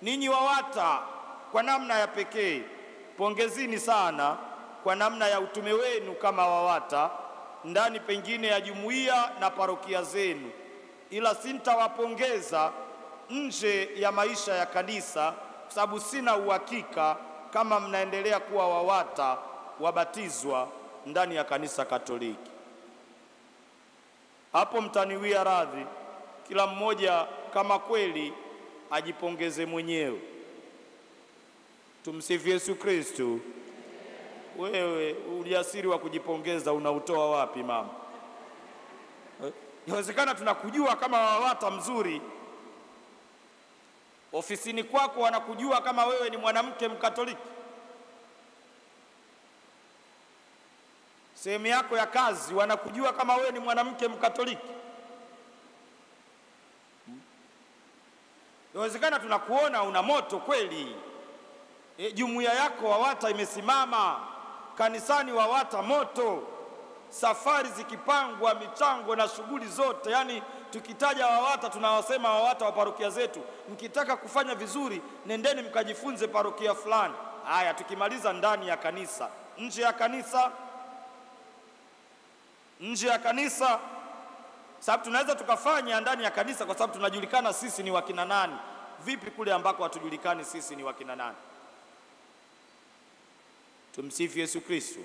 Ninyi WAWATA kwa namna ya pekee, pongezini sana kwa namna ya utume wenu kama WAWATA ndani pengine ya jumuiya na parokia zenu, ila sintawapongeza nje ya maisha ya kanisa kwa sababu sina uhakika kama mnaendelea kuwa WAWATA wabatizwa ndani ya kanisa Katoliki. Hapo mtaniwia radhi, kila mmoja kama kweli ajipongeze mwenyewe. Tumsifu Yesu Kristo. Wewe ujasiri wa kujipongeza unautoa wapi mama? Inawezekana tunakujua kama WAWATA mzuri, ofisini kwako wanakujua kama wewe ni mwanamke Mkatoliki, sehemu yako ya kazi wanakujua kama wewe ni mwanamke Mkatoliki. Inawezekana tunakuona una moto kweli. Jumuiya yako WAWATA imesimama, kanisani WAWATA moto, safari zikipangwa, michango na shughuli zote. Yani tukitaja WAWATA tunawasema WAWATA wa parokia zetu, mkitaka kufanya vizuri nendeni mkajifunze parokia fulani. Haya, tukimaliza ndani ya kanisa, nje ya kanisa, nje ya kanisa, sababu tunaweza tukafanya ndani ya kanisa kwa sababu tunajulikana sisi ni wakina nani. Vipi kule ambako hatujulikani sisi ni wakina nani? Tumsifu Yesu Kristo.